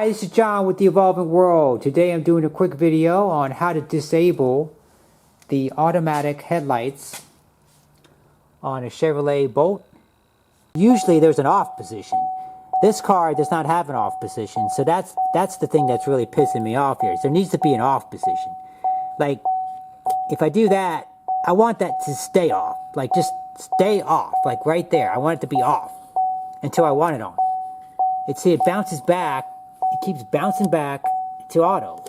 Hi, this is John with The Evolving World. Today I'm doing a quick video on how to disable the automatic headlights on a Chevrolet Bolt. Usually there's an off position. This car does not have an off position, so that's the thing that's really pissing me off here. There needs to be an off position. Like, if I do that, I want that to stay off. Like, just stay off, like right there. I want it to be off until I want it on. See, it bounces back. It keeps bouncing back to auto.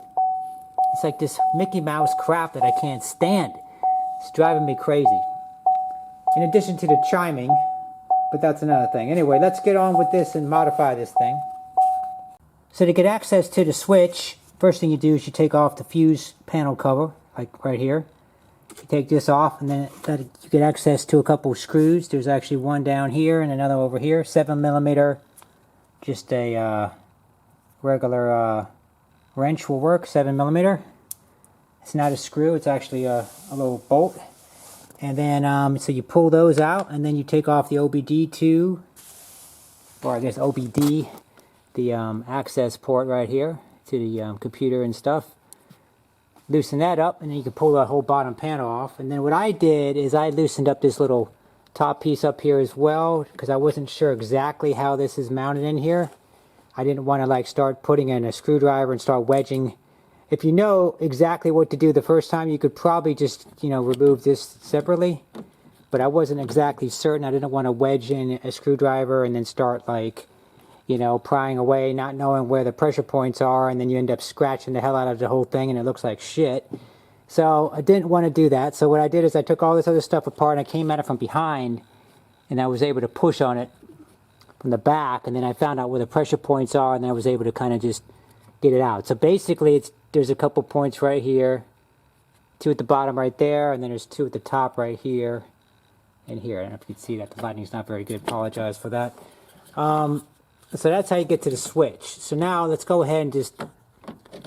It's like this Mickey Mouse crap that I can't stand. It's driving me crazy. In addition to the chiming, but that's another thing. Anyway, let's get on with this and modify this thing. So to get access to the switch, first thing you do is you take off the fuse panel cover, like right here. You take this off, and then you get access to a couple of screws. There's actually one down here and another over here. 7mm, just a regular wrench will work. 7mm. It's not a screw, it's actually a little bolt. And then so you pull those out, and then you take off the OBD2, or I guess OBD, the access port right here to the computer and stuff. Loosen that up, and then you can pull the whole bottom panel off. And then what I did is I loosened up this little top piece up here as well, because I wasn't sure exactly how this is mounted in here. I didn't want to like start putting in a screwdriver and start wedging. If you know exactly what to do the first time, you could probably just, remove this separately. But I wasn't exactly certain. I didn't want to wedge in a screwdriver and then start like, prying away, not knowing where the pressure points are, and then you end up scratching the hell out of the whole thing and it looks like shit. So I didn't want to do that. So what I did is I took all this other stuff apart and I came at it from behind, and I was able to push on it from the back, and then I found out where the pressure points are, and then I was able to kind of just get it out. So basically there's a couple points right here, 2 at the bottom right there, and then there's 2 at the top right here and here. I don't know if you can see that. The lighting's not very good. Apologize for that. So that's how you get to the switch. So now let's go ahead and just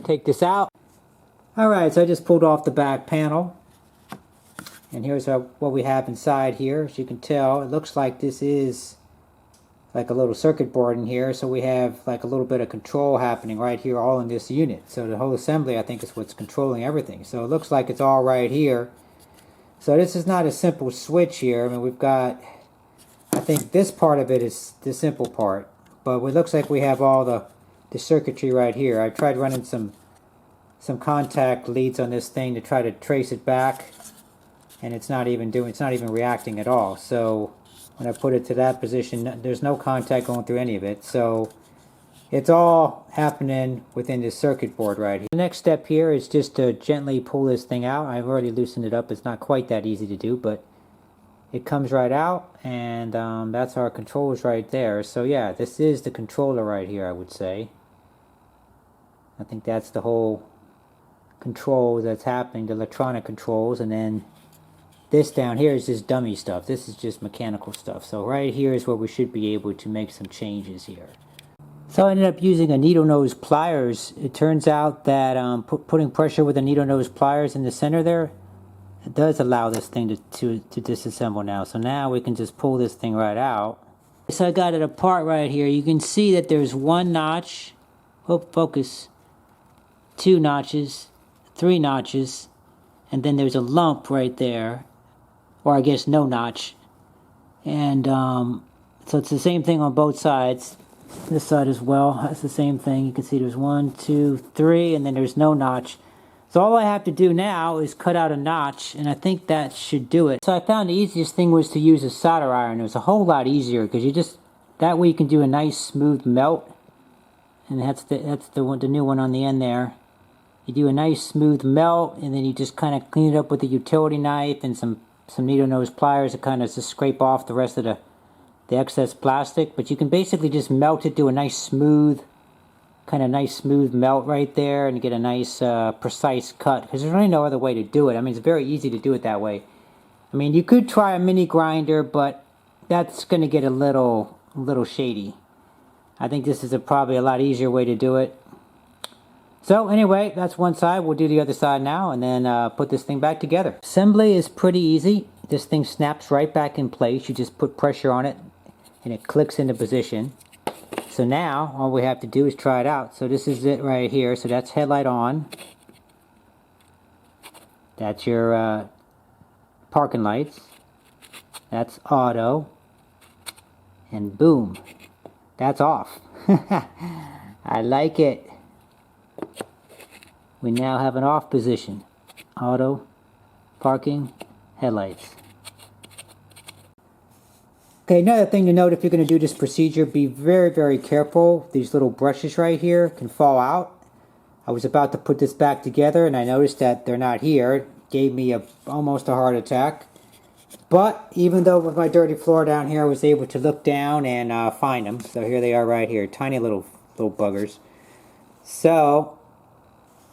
take this out. Alright, so I just pulled off the back panel. And here's what we have inside here. As you can tell, it looks like this is like a little circuit board in here. So we have like a little bit of control happening right here all in this unit. So the whole assembly, I think, is what's controlling everything. So it looks like it's all right here. So this is not a simple switch here. I mean, we've got, I think this part of it is the simple part. But it looks like we have all the circuitry right here. I tried running some contact leads on this thing to try to trace it back, and it's not even reacting at all. So when I put it to that position, there's no contact going through any of it. So it's all happening within this circuit board right here. The next step here is just to gently pull this thing out. I've already loosened it up. It's not quite that easy to do, but it comes right out, and that's our controls right there. So yeah, this is the controller right here, I would say. I think that's the whole control that's happening, the electronic controls, and then this down here is just dummy stuff. This is just mechanical stuff. So right here is where we should be able to make some changes here. So I ended up using a needle nose pliers. It turns out that putting pressure with a needle nose pliers in the center there, it does allow this thing to disassemble now. So now we can just pull this thing right out. So I got it apart right here. You can see that there's 1 notch, focus, 2 notches, 3 notches, and then there's a lump right there, or I guess no notch. And so it's the same thing on both sides. This side as well, that's the same thing. You can see there's 1, 2, 3, and then there's no notch. So all I have to do now is cut out a notch, and I think that should do it. So I found the easiest thing was to use a solder iron. It was a whole lot easier, because that way you can do a nice smooth melt. And that's the new one on the end there. You do a nice smooth melt, and then you just kind of clean it up with a utility knife and some needle nose pliers to kind of just scrape off the rest of the excess plastic. But you can basically just melt it, do a nice smooth melt right there, and get a nice precise cut, because there's really no other way to do it. I mean, it's very easy to do it that way. I mean, you could try a mini grinder, but that's going to get a little shady. I think this is probably a lot easier way to do it. So anyway, that's one side. We'll do the other side now, and then put this thing back together. Assembly is pretty easy. This thing snaps right back in place. You just put pressure on it, and it clicks into position. So now all we have to do is try it out. So this is it right here. So that's headlight on. That's your parking lights. That's auto. And boom, that's off. I like it. We now have an off position. Auto, parking, headlights. Okay, another thing to note if you're going to do this procedure, be very, very careful. These little brushes right here can fall out. I was about to put this back together and I noticed that they're not here. It gave me almost a heart attack. But even though with my dirty floor down here, I was able to look down and find them. So here they are right here, tiny little buggers. So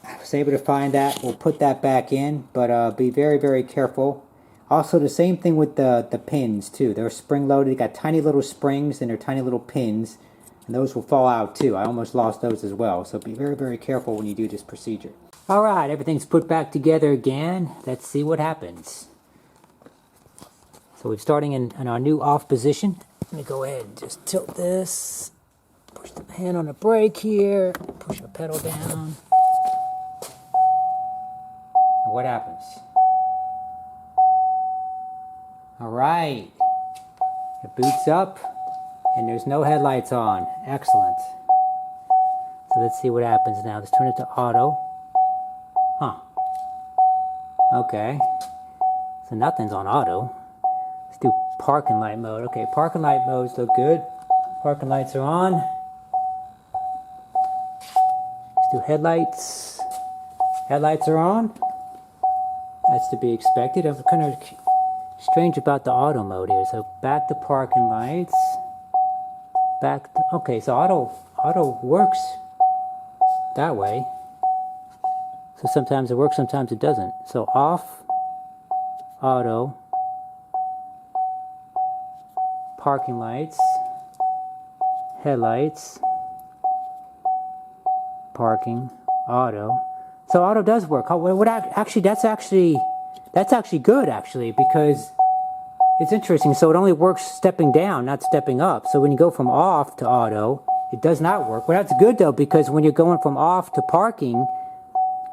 I was able to find that. We'll put that back in, but be very, very careful. Also, the same thing with the pins too. They're spring loaded. They got tiny little springs and they're tiny little pins, and those will fall out too. I almost lost those as well. So be very, very careful when you do this procedure. All right, everything's put back together again. Let's see what happens. So we're starting in our new off position. Let me go ahead and just tilt this. Push the hand on the brake here. Push the pedal down. And what happens? All right. It boots up and there's no headlights on. Excellent. So let's see what happens now. Let's turn it to auto. Huh. Okay. So nothing's on auto. Let's do parking light mode. Okay, parking light modes look good. Parking lights are on. Let's do headlights. Headlights are on. That's to be expected. I'm kind of strange about the auto mode here. So back to parking lights. Back to, okay, so auto works that way. So sometimes it works, sometimes it doesn't. So off, auto, parking lights, headlights, parking, auto. So auto does work. Actually, that's actually good actually, because it's interesting. So it only works stepping down, not stepping up. So when you go from off to auto, it does not work. Well, that's good though, because when you're going from off to parking,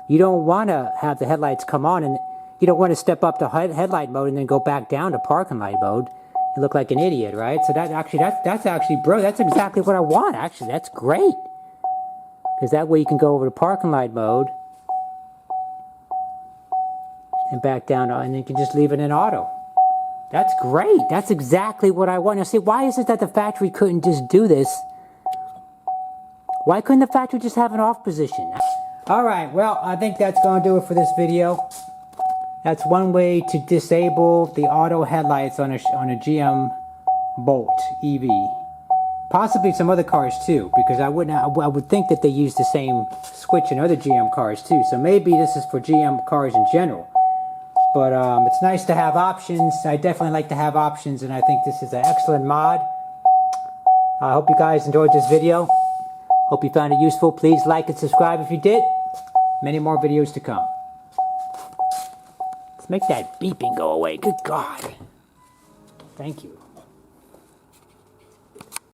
you don't want to have the headlights come on, and you don't want to step up to headlight mode and then go back down to parking light mode. You look like an idiot, right? So that's actually bro. That's exactly what I want. Actually, that's great, because that way you can go over to parking light mode and back down, and you can just leave it in auto. That's great. That's exactly what I want. Now, see, why is it that the factory couldn't just do this? Why couldn't the factory just have an off position? All right, well, I think that's going to do it for this video. That's one way to disable the auto headlights on a GM Bolt EV. Possibly some other cars too, because I would think that they use the same switch in other GM cars too. So maybe this is for GM cars in general. But it's nice to have options. I definitely like to have options, and I think this is an excellent mod. I hope you guys enjoyed this video. Hope you found it useful. Please like and subscribe if you did. Many more videos to come. Let's make that beeping go away. Good God. Thank you.